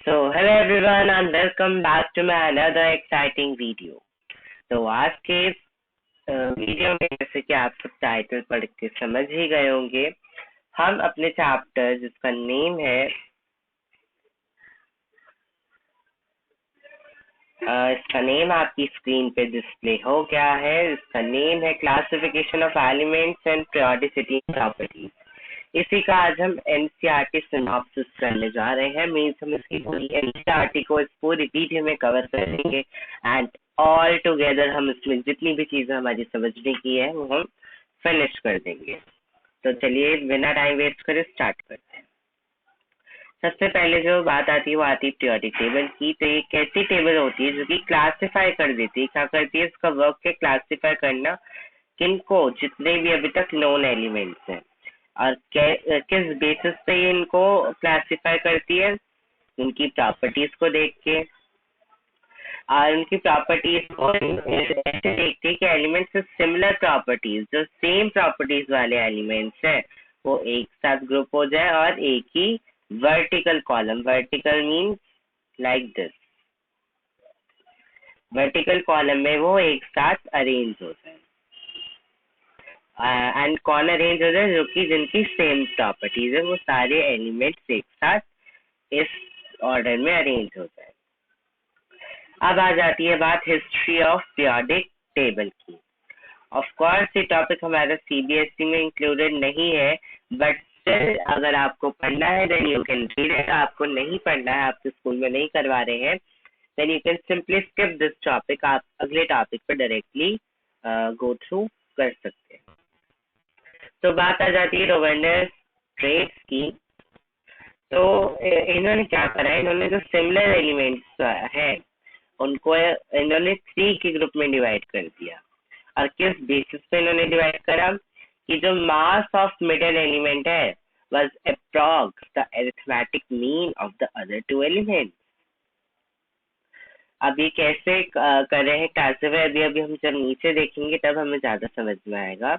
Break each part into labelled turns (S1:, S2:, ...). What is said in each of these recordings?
S1: Hello everyone and welcome back to my another exciting video. तो आज के इस वीडियो में जैसे कि आप सब टाइटल पढ़ के समझ ही गए होंगे, हम अपने चैप्टर जिसका नेम है इसका नेम आपकी स्क्रीन पे डिस्प्ले हो गया है। इसका नेम है classification of elements and periodicity properties. इसी का आज हम एनसीईआरटी सिनॉप्सिस करने जा रहे हैं। मीन्स हम इसकी पूरी एनसीईआरटी को इस पूरी वीडियो में कवर करेंगे एंड ऑल टुगेदर हम इसमें जितनी भी चीजें हमारी समझने की है वो हम फिनिश कर देंगे। तो चलिए बिना टाइम वेस्ट करे स्टार्ट करते हैं। सबसे पहले जो बात आती है वो आती है पीरियोडिक टेबल की। तो ये कैसी टेबल होती है जो कि क्लासिफाई कर देती है, क्या करती है, इसका वर्क है क्लासिफाई करना किनको, जितने भी अभी तक नोन एलिमेंट्स हैं, और किस बेसिस पे इनको क्लासिफाई करती है, उनकी प्रॉपर्टीज को देख के। और उनकी प्रॉपर्टीज को ऐसे देखते हैं कि एलिमेंट्स से सिमिलर प्रॉपर्टीज, जो सेम प्रॉपर्टीज वाले एलिमेंट्स हैं, वो एक साथ ग्रुप हो जाए और एक ही vertical column, vertical means like this, vertical column में वो एक साथ अरेंज हो जाए एंड कौन अरेंज हो जाए, जो कि जिनकी सेम प्रॉपर्टीज है, वो सारे एलिमेंट्स एक साथ इस ऑर्डर में अरेंज हो जाए। अब आ जाती है बात हिस्ट्री ऑफ पीरियोडिक टेबल की। ऑफ कोर्स ये टॉपिक हमारा सीबीएसई में इंक्लूडेड नहीं है, बट स्टिल अगर आपको पढ़ना है then you can read it. आपको नहीं पढ़ना है, आपके स्कूल में नहीं करवा रहे हैं, then you can simply skip this topic. आप अगले टॉपिक पर डायरेक्टली गो थ्रू कर सकते हैं। तो बात आ जाती है रोवेनस ट्रेट्स की। तो इन्होंने क्या करा है, इन्होंने जो सिमिलर एलिमेंट्स है उनको इन्होंने 3 के ग्रुप में डिवाइड कर दिया। और किस बेसिस पे इन्होंने डिवाइड करा कि जो मास ऑफ मिडल एलिमेंट है was approx the arithmetic mean of the other 2 elements. अब ये कैसे कर रहे हैं क्लासिफाई, अभी हम जब नीचे देखेंगे तब हमें ज्यादा समझ में आएगा।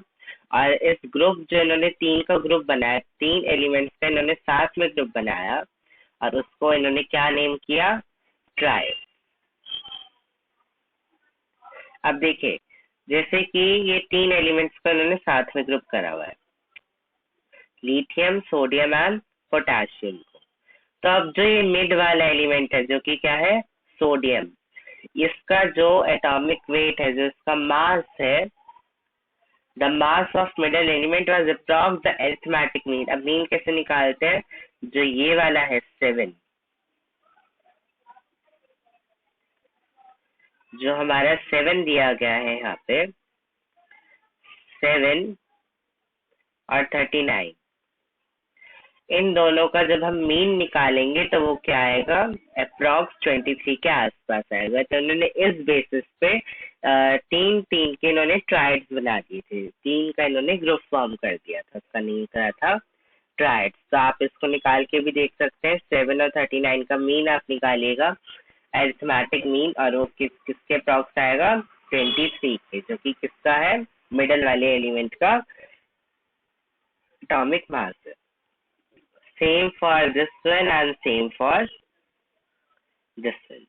S1: और इस ग्रुप जो इन्होंने 3 का ग्रुप बनाया, 3 एलिमेंट्स का इन्होंने साथ में ग्रुप बनाया और उसको इन्होंने क्या नेम किया, ट्राइब। अब देखिए जैसे कि ये 3 एलिमेंट्स का इन्होंने साथ में ग्रुप करा हुआ है, लिथियम, सोडियम एंड पोटेशियम को। तो अब जो ये मिड वाला एलिमेंट है जो कि क्या है, सोडियम, इसका जो एटॉमिक वेट है, जो इसका मास है, the mass of middle element was approx the arithmetic mean. अब मीन कैसे निकालते हैं, जो ये वाला है 7, जो हमारा 7 दिया गया है यहाँ पे, 7 और 39, इन दोनों का जब हम मीन निकालेंगे तो वो क्या आएगा, अप्रॉक्स 23 के आसपास आएगा। तो उन्होंने इस बेसिस पे 3 के इन्होंने ट्राइड्स बना दिए थे, 3 का इन्होंने ग्रुप फॉर्म कर दिया था, उसका नेम करा था ट्राइड्स। तो आप इसको निकाल के भी देख सकते हैं, 7 और 39 का मीन आप निकालिएगा, अरिथमेटिक मीन, और वो किसके अप्रॉक्स आएगा, 23 के, जो कि किसका है, मिडल वाले एलिमेंट का एटॉमिक मास है। Same for this one and same for this one.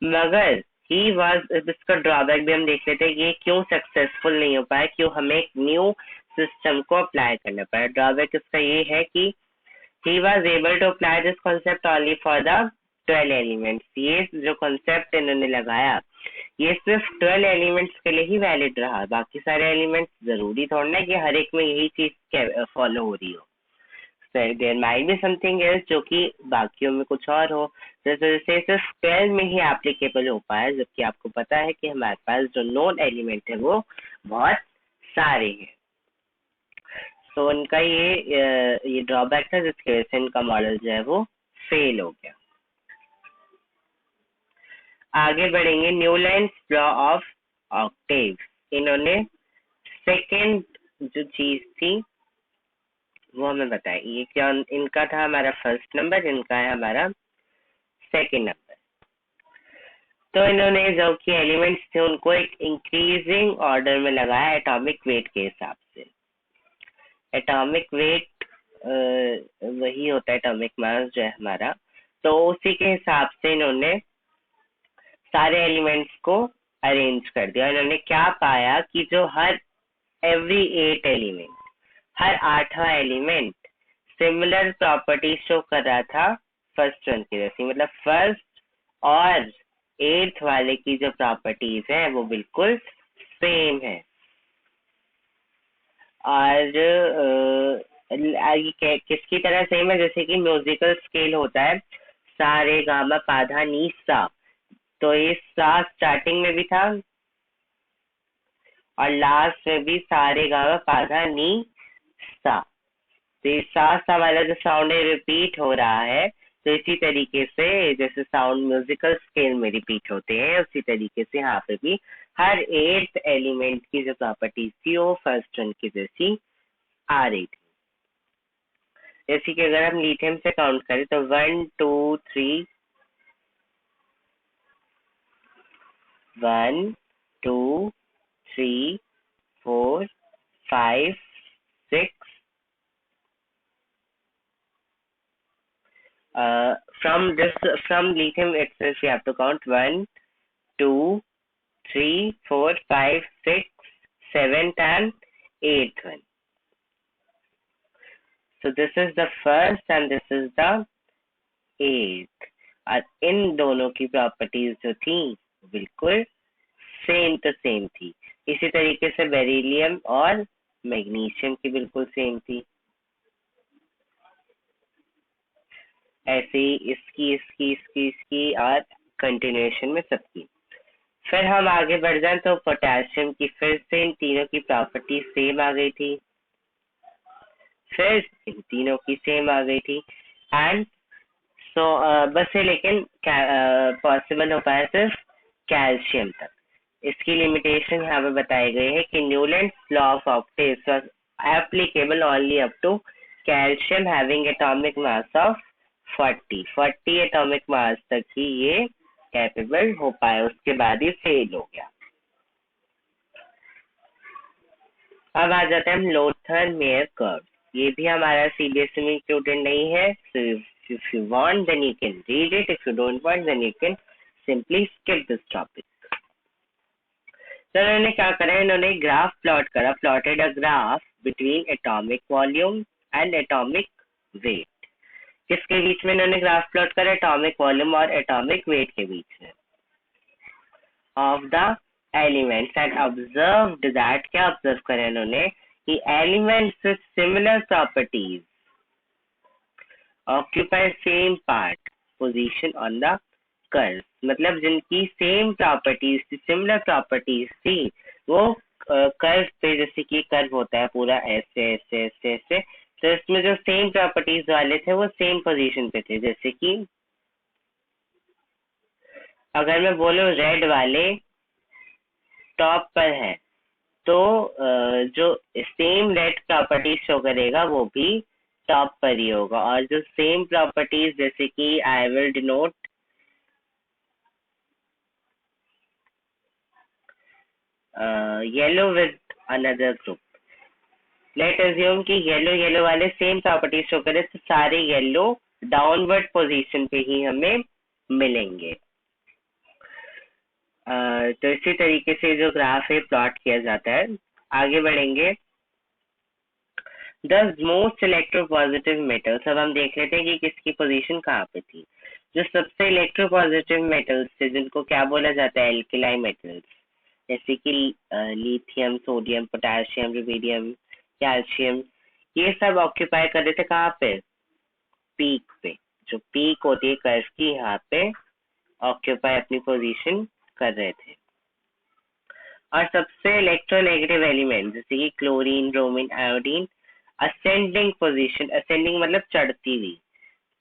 S1: मगर he was, इसका ड्रॉबैक भी हम देख लेते हैं कि ये क्यों सक्सेसफुल नहीं हो पाया, क्यों हमें एक न्यू सिस्टम को अप्लाई करना पड़ा। ड्रॉबैक इसका ये है कि he was able to apply this concept only for the 12 elements. ये जो concept इन्होंने लगाया ये सिर्फ 12 एलिमेंट्स के लिए ही वैलिड रहा, बाकी सारे एलिमेंट्स जरूरी थोड़ा ना कि हर एक में यही चीज फॉलो हो रही हो। There might be something else जो कि बाकियों में कुछ और हो, जैसे सिर्फ 12 में ही एप्लीकेबल हो पाया, जबकि आपको पता है कि हमारे पास जो नोन एलिमेंट है वो बहुत सारे हैं। तो उनका ये ड्रॉबैक था, जिसकी वजह से इनका मॉडल जो है वो फेल हो गया। आगे बढ़ेंगे, न्यूलैंड्स लॉ ऑफ ऑक्टेव। इन्होंने सेकेंड जो चीज थी वो हमें बताया, ये क्या, इनका था हमारा फर्स्ट नंबर, इनका है हमारा सेकेंड नंबर। तो इन्होंने जो कि एलिमेंट्स थे उनको एक इंक्रीजिंग ऑर्डर में लगाया एटॉमिक वेट के हिसाब से। एटॉमिक वेट वही होता है एटॉमिक मास जो है हमारा। तो उसी के हिसाब से इन्होंने सारे एलिमेंट्स को अरेंज कर दिया। इन्होंने क्या पाया कि जो हर एवरी 8 एलिमेंट, हर 8वां एलिमेंट सिमिलर प्रॉपर्टी शो कर रहा था फर्स्ट वन की जैसी। मतलब फर्स्ट और 8th वाले की जो प्रॉपर्टीज है वो बिल्कुल सेम है। और किसकी तरह सेम है, जैसे कि म्यूजिकल स्केल होता है सा रे गा मा पा धा नी सा, तो ये सा स्टार्टिंग में भी था और लास्ट में भी सा रे गा मा पा धा नी सा। तो ये सा वाला जो साउंड है रिपीट हो रहा है। तो इसी तरीके से जैसे साउंड म्यूजिकल स्केल में रिपीट होते हैं, उसी तरीके से यहाँ पे भी हर 8th एलिमेंट की जो प्रॉपर्टीज थी वो फर्स्ट वन की जैसी आ रही थी। जैसे कि अगर हम लिथियम से काउंट करें तो 1 2 3 1 2 3 4 5 6 from lithium itself we have to count 1 2 3 4 5 6 7th and 8th one. So this is the first and this is the 8th. और इन दोनों की प्रॉपर्टीज जो थी बिल्कुल सेम तो सेम थी। इसी तरीके से बेरिलियम और मैग्नीशियम की बिल्कुल सेम थी। ऐसे ही इसकी और कंटिन्यूएशन में सबकी। फिर हम आगे बढ़ जाए तो पोटेशियम की फिर से इन तीनों की प्रॉपर्टी सेम आ गई थी, फिर इन तीनों की सेम आ गई थी। एंड सो बस ये लेकिन पॉसिबल हो पाया सिर्फ कैल्शियम तक। इसकी लिमिटेशन यहाँ पे बताई गई है कि Newlands law of octaves was applicable only up to calcium having atomic mass of 40 atomic mass तक ही ये कैपेबल हो पाया, उसके बाद ही फेल हो गया। अब आ जाते हैं हम लोथर मेयर कर्व। ये भी हमारा सीबीएसई में इंक्लूडेड नहीं है। So if you want then you can read it, if you don't want then you can simply skip this topic. तो इन्होंने क्या करा, इन्होंने ग्राफ प्लॉट करा, plotted a graph between atomic volume and atomic weight. किसके बीच में इन्होंने graph plot करा, एटॉमिक वॉल्यूम और एटॉमिक वेट के बीच में of the elements and observed that, क्या ऑब्जर्व करा इन्होंने कि elements with similar properties occupy same part position on the curve. मतलब जिनकी सेम प्रॉपर्टीज थी, सिमिलर प्रॉपर्टीज थी, वो कर्व पे, जैसे कि कर्व होता है पूरा ऐसे ऐसे ऐसे ऐसे, तो इसमें जो सेम प्रॉपर्टीज वाले थे वो सेम पोजीशन पे थे। जैसे कि अगर मैं बोलूं रेड वाले टॉप पर है तो जो सेम रेड प्रॉपर्टीज शो करेगा वो भी टॉप पर ही होगा। और जो सेम प्रॉपर्टीज, जैसे कि I will denote yellow with another group. Late assume कि येलो वाले सेम प्रॉपर्टीज शो करें तो सारे येलो डाउनवर्ड पोजीशन पे ही हमें मिलेंगे। तो इसी तरीके से जो ग्राफ है प्लॉट किया जाता है। आगे बढ़ेंगे। द मोस्ट इलेक्ट्रोपॉजिटिव मेटल्स, अब हम देख लेते हैं कि किसकी पोजीशन कहाँ पे थी। जो सबसे इलेक्ट्रोपॉजिटिव मेटल्स थे जिनको क्या बोला जाता है, एल्किलाई मेटल्स, जैसे कि lithium, sodium, potassium, rubidium, calcium, ये सब ऑक्यूपाई कर रहे थे कहाँ पे, पीक पे। जो पीक होती है कर्व की, यहाँ पे ऑक्यूपाई अपनी पोजीशन कर रहे थे। और सबसे इलेक्ट्रोनेगेटिव एलिमेंट जैसे कि chlorine, bromine, iodine, ascending position, ascending मतलब चढ़ती हुई,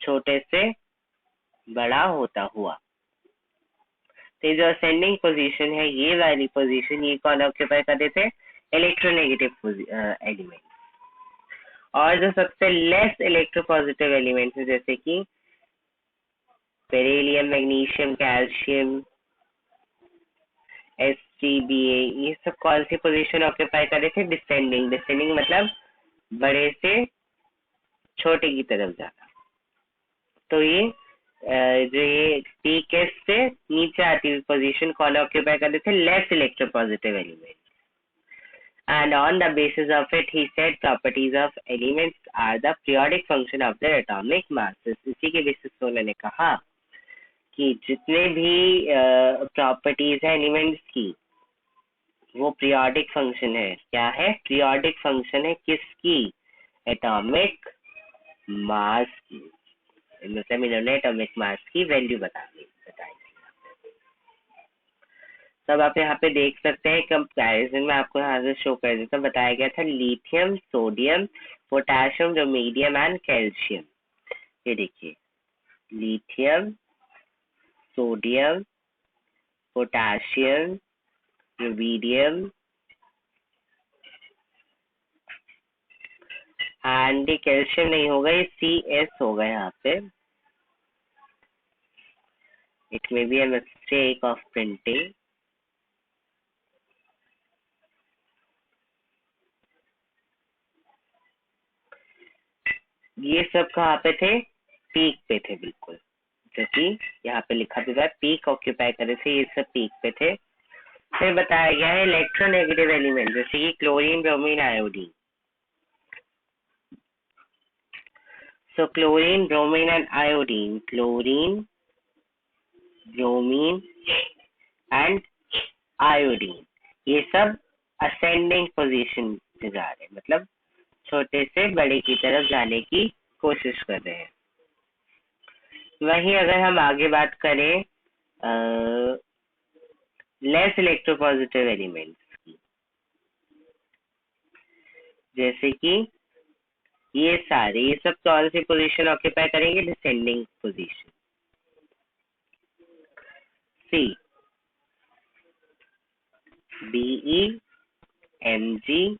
S1: छोटे से बड़ा होता हुआ। तो ये जो असेंडिंग पोजीशन है, ये वाली पोजीशन, ये कौन ऑक्यूपाई कर रहे थे, इलेक्ट्रोनेगेटिव एलिमेंट। और जो सबसे लेस इलेक्ट्रोपॉजिटिव एलिमेंट है जैसे कि बेरिलियम, मैग्नीशियम, कैल्शियम, SgBa, ये सब कौन सी पोजीशन ऑक्यूपाई कर रहे थे, डिसेंडिंग। डिसेंडिंग मतलब बड़े से छोटे की तरफ जाना। तो ये जो ये पी के से नीचे आती हुई पोजीशन कौन ऑक्यूपाई करते थे? Less electropositive element. And on the basis of it, he said properties of elements are the periodic function of their atomic masses. इसी के बेसिस पे उन्होंने कहा कि जितने भी प्रॉपर्टीज है एलिमेंट्स की वो पीरियोडिक फंक्शन है। क्या है? पीरियोडिक फंक्शन है किसकी? एटॉमिक मास की। मतलब इन्होंने एटॉमिक मास की वैल्यू बताई। तब आप यहाँ पे देख सकते हैं कंपैरिजन में आपको यहाँ से शो कर देता बताया गया था lithium, sodium, potassium, rubidium and calcium. ये देखिए lithium, sodium, potassium, rubidium and calcium नहीं होगा, ये CS होगा यहाँ पे। It may be a mistake of printing. ये सब कहाँ पे थे? पीक पे थे बिल्कुल, जो कि यहाँ पे लिखा भी हुआ है पीक ऑक्यूपाई करे थे, ये सब पीक पे थे। फिर बताया गया है इलेक्ट्रोनेगेटिव एलिमेंट जैसे कि chlorine, bromine, iodine. So chlorine, bromine and iodine, chlorine, bromine and iodine, ये सब असेंडिंग पोजीशन पे जा रहे हैं, मतलब छोटे से बड़े की तरफ जाने की कोशिश कर रहे हैं। वहीं अगर हम आगे बात करें लेस इलेक्ट्रोपॉजिटिव एलिमेंट्स की, जैसे कि ये सारे, ये सब कौन सी पोजीशन ऑक्यूपाई करेंगे? Descending position. C, BE, Mg,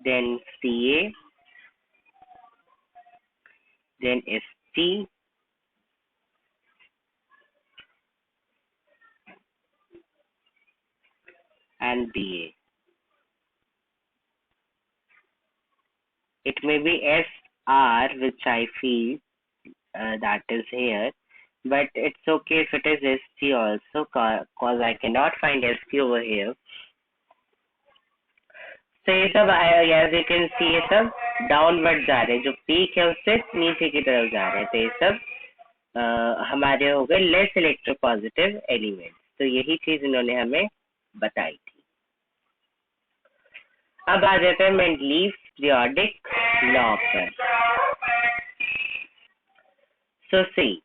S1: then Ca, then St, and Ba. It may be Sr, which I feel that is here, but it's okay if it is St also, cause I cannot find St over here. तो ये सब as you can see ये सब downward जा रहे हैं, जो peak है उससे नीचे की तरफ जा रहे हैं। तो ये सब हमारे हो गए लेस इलेक्ट्रोपॉजिटिव एलिमेंट। तो यही चीज इन्होंने हमें बताई थी। अब आ जाते हैं मेंडलीव्स पीरियोडिक लॉ पर। सो सी,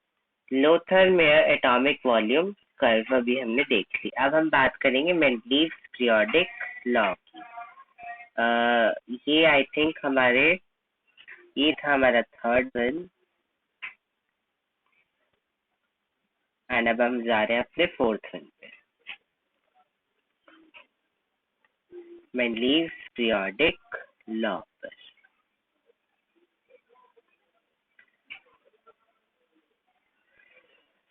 S1: लोथर-मेयर एटॉमिक वॉल्यूम कर्व अभी हमने देख ली। अब हम बात करेंगे मेंडलीव्स पीरियोडिक लॉ की। ये आई थिंक ये था हमारा थर्ड वन, एंड अब हम जा रहे हैं अपने फोर्थ वन पे, मेंडलीव्स पीरियोडिक लॉ पर।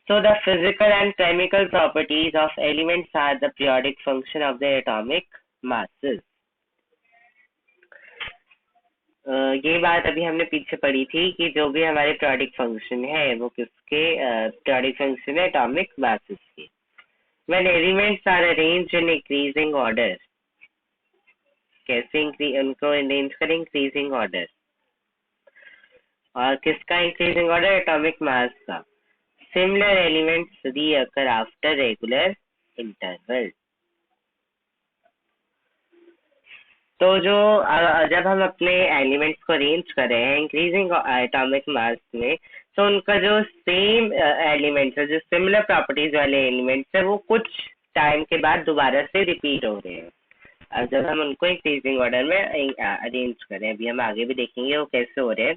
S1: So the physical and chemical properties of elements are the periodic function of their atomic masses. ये बात अभी हमने पीछे पढ़ी थी कि जो भी हमारे पीरियोडिक फंक्शन है वो किसके पीरियोडिक फंक्शन है? एटॉमिक मासेस के। When elements are arranged in increasing order, कैसे उनको अरेंज करें? Increasing order. और किसका इंक्रीजिंग ऑर्डर? एटॉमिक मास का। Similar elements reoccur after regular interval. तो जो जब हम अपने एलिमेंट्स को अरेंज कर रहे हैं इंक्रीजिंग एटॉमिक मास में, तो उनका जो सेम एलिमेंट्स है, जो सिमिलर प्रॉपर्टीज वाले एलिमेंट्स है, वो कुछ टाइम के बाद दोबारा से रिपीट हो रहे हैं। अब जब हम उनको इंक्रीजिंग ऑर्डर में अरेंज करें, अभी हम आगे भी देखेंगे वो कैसे हो रहे हैं।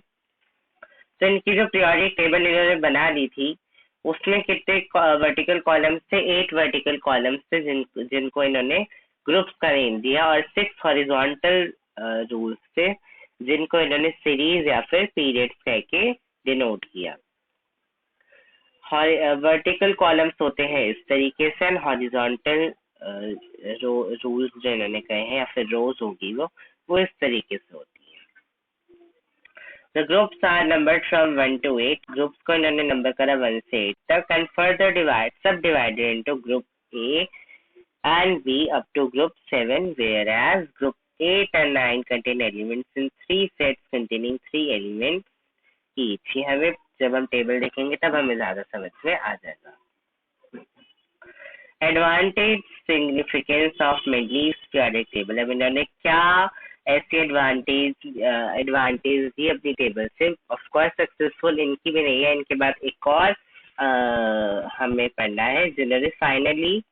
S1: तो इनकी जो पीरियोडिक टेबल इन्होंने बना ली थी उसमें कितने वर्टिकल कॉलम्स थे? 8 वर्टिकल कॉलम्स थे जिनको इन्होंने ग्रुप्स का नेम दिया, और 6 हॉरिजॉन्टल रूल्स थे जिनको इन्होंने सीरीज या फिर पीरियड्स कह के डिनोट किया। वर्टिकल कॉलम्स होते हैं इस तरीके से, हॉरिजॉन्टल रूल्स जो इन्होंने कहे हैं या फिर रोज होगी वो इस तरीके से होती है। The groups are numbered from 1 to 8. Groups को इन्होंने नंबर करा 1 से 8 तक and further subdivided into group A and B up to group 7, whereas group 8 and 9 contain elements in 3 sets containing 3 elements each. ये हमें जब हम टेबल देखेंगे तब हमें ज्यादा समझ में आ जाएगा. Advantage significance of Mendeleev's periodic table. अब इन्होंने क्या ऐसी एडवांटेज दी अपनी टेबल से. ऑफ कोर्स सक्सेसफुल इनकी भी नहीं है. इनके बाद एक और हमें पढ़ना है जिन्होंने फाइनली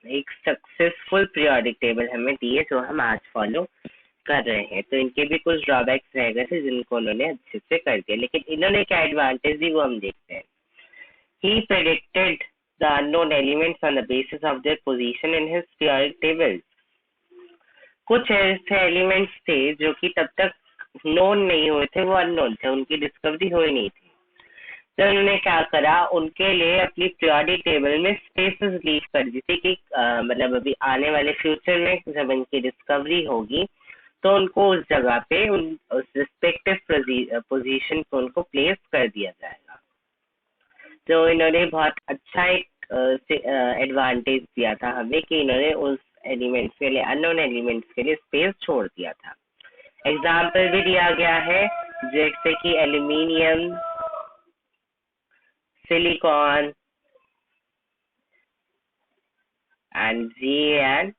S1: एक सक्सेसफुल पीरियोडिक टेबल हमें दी है जो हम आज फॉलो कर रहे हैं. तो इनके भी कुछ ड्रॉबैक्स रह गए थे जिनको उन्होंने अच्छे से कर दिया, लेकिन इन्होंने क्या एडवांटेज दी वो हम देखते हैं. He predicted the unknown elements on the basis of their position in his periodic tables. कुछ ऐसे एलिमेंट्स थे जो कि तब तक नोन नहीं हुए थे, वो अननोन थे, उनकी डिस्कवरी हुई नहीं थी. तो उन्होंने क्या करा, उनके लिए अपनी पीरियोडिक टेबल में स्पेसेस लीव कर दी थी कि मतलब अभी आने वाले फ्यूचर में जब इनकी डिस्कवरी होगी तो उनको उस जगह पे उस रिस्पेक्टिव पोजीशन पे उनको प्लेस कर दिया जाएगा. तो इन्होंने बहुत अच्छा एक एडवांटेज दिया था हमें कि इन्होंने उस एलिमेंट्स के लिए, अननोन एलिमेंट्स के लिए स्पेस छोड़ दिया था. एग्जाम्पल भी दिया गया है जैसे कि एल्यूमिनियम, सिलिकॉन एंड GE.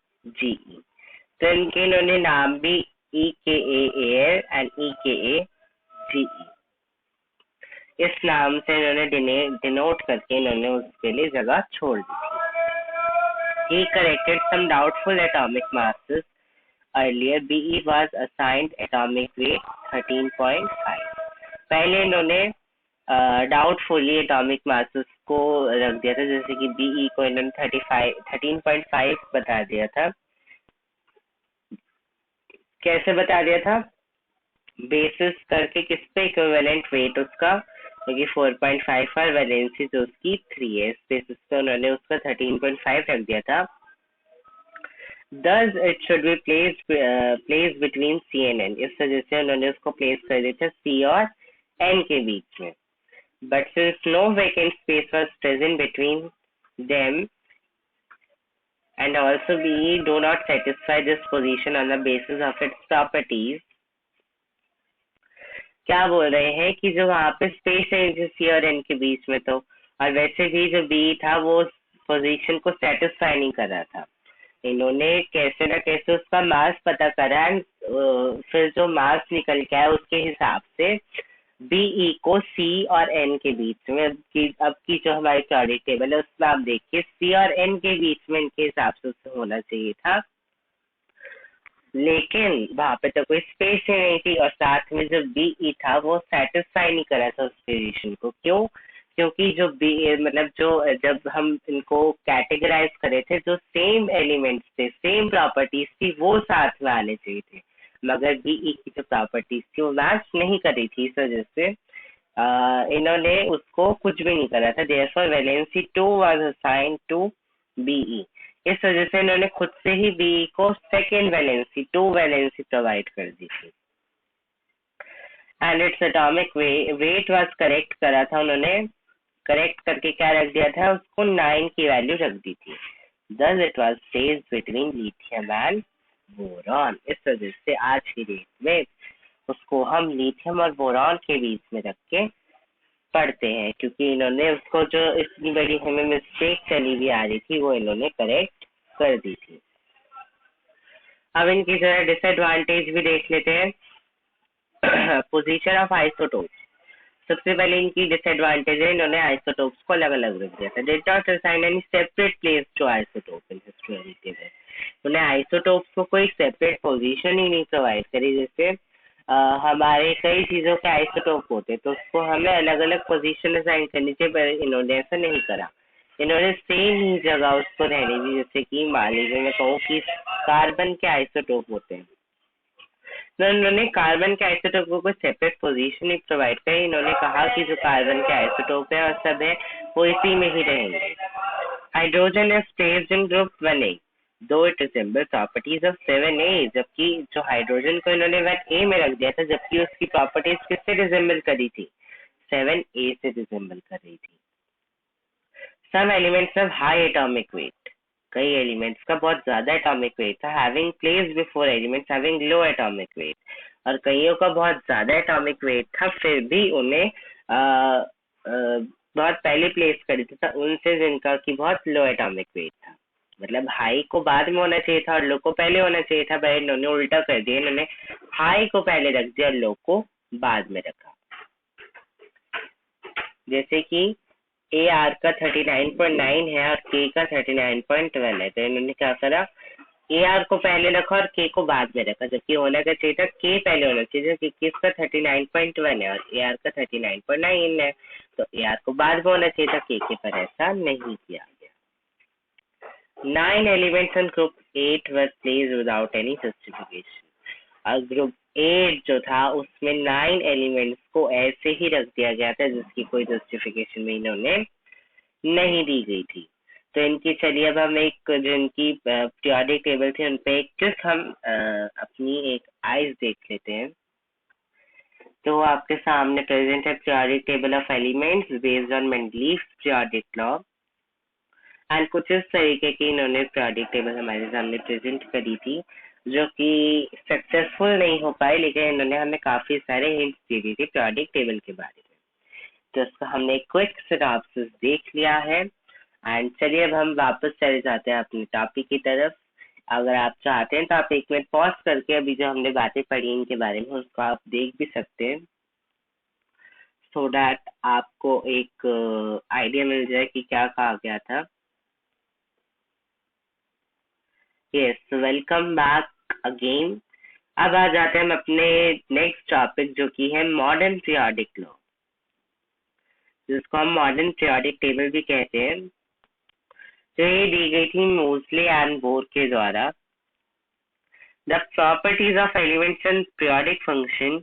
S1: तो इनके इन्होंने नाम भी EKA air and EKA GE इस नाम से इन्होंने डिनोट करके इन्होंने उसके लिए जगह छोड़ दी थी. He corrected some doubtful atomic masses. Earlier, BE was assigned atomic weight 13.5. पहले इन्होंने डाउटफुली एटॉमिक मासेस को रख दिया था, जैसे कि BE को इन्होंने 13.5 बता दिया था. कैसे बता दिया था? बेसिस करके किस पे इक्विवेलेंट वेट उसका, क्योंकि 4.5 और वैलेंसी जो उसकी 3 है, बेसिस पे उन्होंने उसका 13.5 रख दिया था. Thus it should be placed between C and N. इस वजह से उन्होंने उसको प्लेस कर दिया था C और N के बीच में. But since no vacant space was present between them and also BE do not satisfy this position on the basis of its properties. क्या बोल रहे हैं कि जो वहाँ पे स्पेस है C और N के बीच में, तो और वैसे भी जो B था वो पोजीशन को सेटिस्फाई नहीं कर रहा था. इन्होंने कैसे ना कैसे उसका मास पता करा एंड फिर जो मास निकल के आया उसके हिसाब से BE को C और N के बीच में, अब की जो हमारी पीरियोडिक टेबल है उसमें आप देखिए C और N के बीच में इनके हिसाब से उससे होना चाहिए था, लेकिन वहां पे तो कोई स्पेस ही नहीं थी. और साथ में जो BE था वो सेटिस्फाई नहीं कर रहा था उस पोजीशन को. क्यों? क्योंकि जो मतलब जो जब हम इनको कैटेगराइज करे थे, जो सेम एलिमेंट्स थे, सेम प्रॉपर्टीज थी, वो साथ में आने चाहिए थे, मगर BE की जो प्रॉपर्टीज थी वो मैच नहीं करी थी. इस वजह से इन्होंने उसको कुछ भी नहीं करा था. Therefore valency 2 was assigned to BE. इस वजह से इन्होंने खुद से ही BE को सेकेंड वैलेंसी 2 वैलेंसी प्रोवाइड कर दी थी. And its atomic weight was correct करा था उन्होंने, करेक्ट करके क्या रख दिया था, उसको 9 की वैल्यू रख दी थी. Thus it was placed between lithium and boron. इस वजह से आज की डेट में उसको हम लिथियम और बोरॉन के बीच में रख के पढ़ते हैं, क्योंकि इन्होंने उसको जो इतनी बड़ी हमें मिस्टेक चली भी आ रही थी वो इन्होंने करेक्ट कर दी थी. अब इनकी जरा डिसएडवांटेज भी देख लेते हैं. Position of isotopes. सबसे पहले इनकी डिसएडवांटेज है, इन्होंने आइसोटोप्स को अलग अलग रख दिया था. Did not assign any separate place to isotope in his periodic table. उन्हें आइसोटोप्स को कोई सेपरेट पोजीशन ही नहीं प्रोवाइड करी. जैसे हमारे कई चीजों के आइसोटोप होते तो उसको हमें अलग अलग पोजीशन असाइन करनी चाहिए, पर इन्होंने ऐसा नहीं करा. इन्होंने सेम ही जगह उसको रहने दी. जैसे कि मान लीजिए मैं कहूँ कि कार्बन के आइसोटोप होते हैं, तो इन्होंने कार्बन के आइसोटोप को कोई सेपरेट पोजीशन नहीं प्रोवाइड करी. इन्होंने कहा कि जो कार्बन के आइसोटोप है और सब है वो इसी में ही रहेंगे. Hydrogen is placed in group 1A. दो it resemble properties of 7A, जबकि जो हाइड्रोजन को इन्होंने 1A में रख दिया था, जबकि उसकी प्रॉपर्टीज किससे रिजेंबल करी थी? 7A से रिजेंबल कर रही थी। Some elements of high atomic weight, कई एलिमेंट्स का बहुत ज्यादा एटॉमिक वेट था, having place before elements having low atomic weight, और कईयों का बहुत ज्यादा एटॉमिक वेट था फिर भी उन्हें बहुत पहले प्लेस करी थी उनसे जिनका की बहुत लो एटॉमिक वेट था। मतलब हाई को बाद में होना चाहिए था और लो को पहले होना चाहिए था, पर इन्होंने उल्टा कर दिया, इन्होंने हाई को पहले रख दिया, लो को बाद में रखा। जैसे कि ए आर का 39.9 है और के का 39.1 है, तो इन्होंने क्या करा, ए आर को पहले रखा और के को बाद में रखा, जबकि होना का चाहिए था के पहले होना चाहिए, क्योंकि इसका 39.1 है और ए आर का 39.9 है, तो ए आर को बाद में होना चाहिए था के, पर ऐसा नहीं किया गया। 9 elements in group 8 were placed without any justification, और ग्रुप 8 जो था उसमें 9 एलिमेंट्स को ऐसे ही रख दिया गया था जिसकी कोई जस्टिफिकेशन में इन्होंने नहीं दी गई थी। तो इनकी चलिए अब हम एक जो इनकी पीरियोडिक टेबल थी उन पे एक जस्ट हम अपनी एक आइज देख लेते हैं। तो आपके सामने प्रेजेंट है periodic table of elements based on Mendeleev periodic law, and कुछ इस तरीके की इन्होंने पीरियोडिक टेबल हमारे सामने प्रेजेंट करी थी, जो कि सक्सेसफुल नहीं हो पाई, लेकिन इन्होंने हमें काफी सारे हिंट्स दे दी थी पीरियोडिक टेबल के बारे में। तो इसका हमने एक क्विक सिनॉप्सिस देख लिया है, एंड चलिए अब हम वापस चले जाते हैं अपने टॉपिक की तरफ। अगर आप चाहते हैं तो आप एक मिनट पॉज करके अभी जो हमने बातें पढ़ी इनके बारे में उसको आप देख भी सकते हैं, सो दैट आपको एक आइडिया मिल जाए कि क्या कहा गया था। Yes, welcome back again. अब आ जाते हैं हम अपने नेक्स्ट टॉपिक जो कि है मॉडर्न पीरियोडिक लॉ, जिसको हम मॉडर्न पीरियोडिक टेबल भी कहते हैं। तो ये दी गई थी मोसले एंड बोर के द्वारा। The properties of elements and periodic function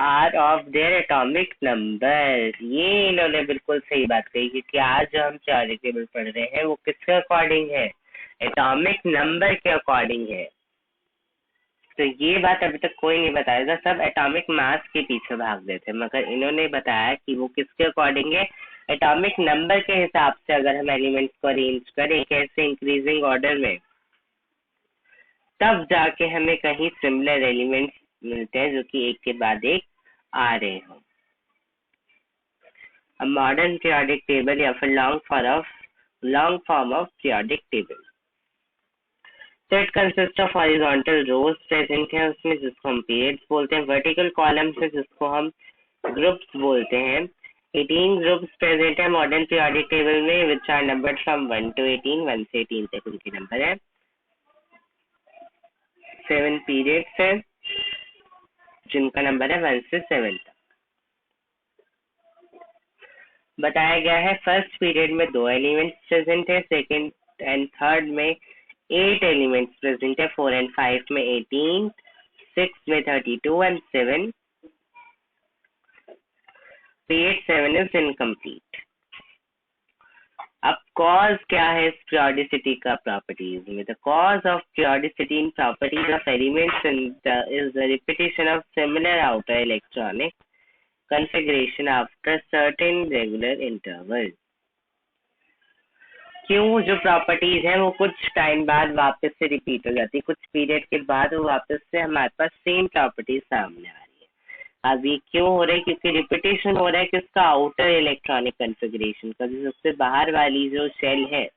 S1: are of their atomic number. ये इन्होंने बिल्कुल सही बात कही, क्योंकि आज जो हम पीरियोडिक टेबल पढ़ रहे हैं वो किसके अकॉर्डिंग है? एटॉमिक नंबर के अकॉर्डिंग है। तो ये बात अभी तक कोई नहीं बताया था, सब एटॉमिक मास के पीछे भाग रहे थे, मगर इन्होंने बताया कि वो किसके अकॉर्डिंग है? एटॉमिक नंबर के हिसाब से अगर हम एलिमेंट्स को अरेंज करें कैसे इंक्रीजिंग ऑर्डर में, तब जाके हमें कहीं सिमिलर एलिमेंट्स मिलते हैं जो कि एक के बाद एक आ रहे हो। A modern periodic table या फिर long form of periodic table, तो it consist of horizontal rows present है उसमें, जिसको हम पीरियड्स बोलते हैं, वर्टिकल कॉलम्स है जिसको हम ग्रुप्स बोलते हैं। 18 ग्रुप्स प्रेजेंट है मॉडर्न पीरियोडिक टेबल में, which are numbered from 1 to 18, 1 से 18 तक उनके नंबर है। 7 पीरियड्स है जिनका नंबर है 1 से 7 तक। बताया गया है फर्स्ट पीरियड में 2 एलिमेंट्स प्रेजेंट है, सेकेंड एंड थर्ड में 8 एलिमेंट्स प्रेजेंट है, 4 and 5 में 18, 6 में 32 and 7 पीरियड 7 इज इनकम्प्लीट। अब कॉज क्या है इस periodicity का प्रॉपर्टीज में? The cause of periodicity in properties of elements is the repetition of similar outer electronic configuration after certain regular interval। क्यों जो प्रॉपर्टीज है वो कुछ टाइम बाद वापस से रिपीट हो जाती है, कुछ पीरियड के बाद वो वापस से हमारे पास सेम प्रॉपर्टीज सामने आ रही है। अब ये क्यों हो रहा है? क्योंकि रिपीटेशन हो रहा है किसका? आउटर इलेक्ट्रॉनिक कॉन्फ़िगरेशन का, जो सबसे बाहर वाली जो शेल है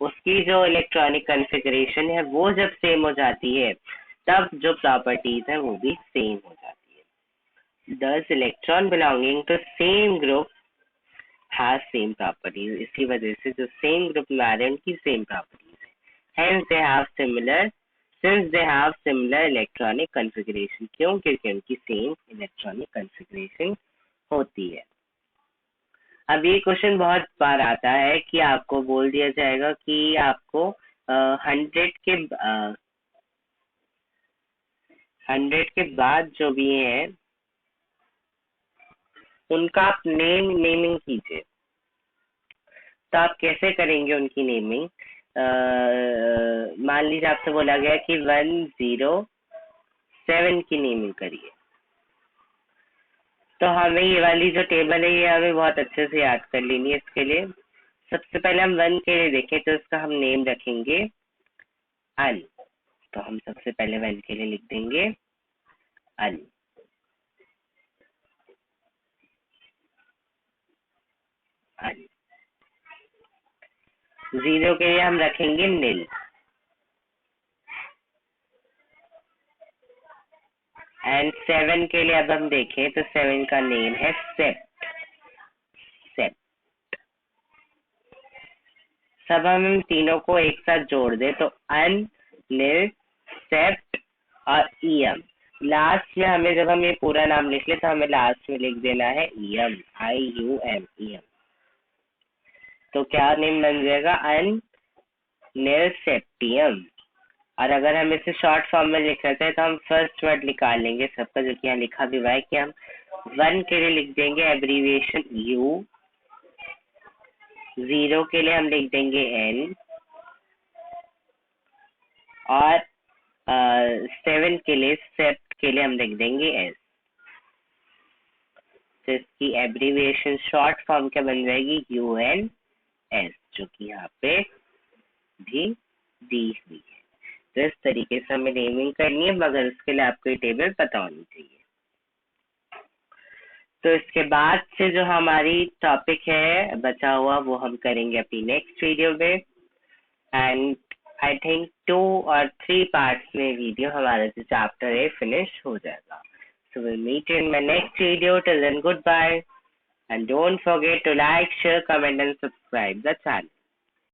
S1: उसकी जो इलेक्ट्रॉनिक कॉन्फ़िगरेशन है वो जब सेम हो जाती है तब जो प्रॉपर्टीज है वो भी सेम हो जाती है। Thus electron belonging to same group has same properties, इसी वजह से जो सेम ग्रुप में आ रहे हैं उनकी सेम प्रॉपर्टीज है, hence they have similar, since they have similar electronic configuration। क्यों? क्योंकि उनकी सेम इलेक्ट्रॉनिक कॉन्फ़िगरेशन होती है। अब ये क्वेश्चन बहुत बार आता है कि आपको बोल दिया जाएगा कि आपको 100 के बाद जो भी है उनका आप नेमिंग कीजिए। तो आप कैसे करेंगे उनकी नेमिंग? मान लीजिए आपसे बोला गया कि 107 की नेमिंग करिए, तो हमें ये वाली जो टेबल है ये हमें बहुत अच्छे से याद कर लेनी है। इसके लिए सबसे पहले हम 1 के लिए देखें तो इसका हम नेम रखेंगे अन। तो हम सबसे पहले 1 के लिए लिख देंगे अन। अन 0 के लिए हम रखेंगे नील। एंड 7 के लिए अब हम देखें तो 7 का नेम है सेप्ट। सेप्ट। सब हम तीनों को एक साथ जोड़ दे तो अन, नील, सेप्ट और ईएम। लास्ट में हमें जब हम ये पूरा नाम लिख ले तो हमें लास्ट में लिख देना है ईएम, IUM, ईएम। तो क्या नेम बन जाएगा? अन नील सेप्टियम। और अगर हम इसे शॉर्ट फॉर्म में लिख रहे थे तो हम फर्स्ट वर्ड निकाल लेंगे सबका, जो कि यहाँ लिखा भी हुआ है कि हम 1 के लिए लिख देंगे एब्रीविएशन U, 0 के लिए हम लिख देंगे N और 7 के लिए सेप्ट के लिए हम लिख देंगे S। तो इसकी एब्रीविएशन शॉर्ट फॉर्म क्या बन जाएगी? UNS, जो कि यहाँ पे भी दी हुई है। तो इस तरीके से हमें नेमिंग करनी है, मगर उसके लिए आपको ये टेबल पता होनी चाहिए। तो इसके बाद से जो हमारी टॉपिक है बचा हुआ वो हम करेंगे अपनी नेक्स्ट वीडियो में। एंड आई थिंक 2 और 3 पार्ट्स में वीडियो हमारा जो चैप्टर है फिनिश हो जाएगा। So we'll meet you in my next video. Till then, goodbye. And don't forget to like, share, comment and subscribe the channel.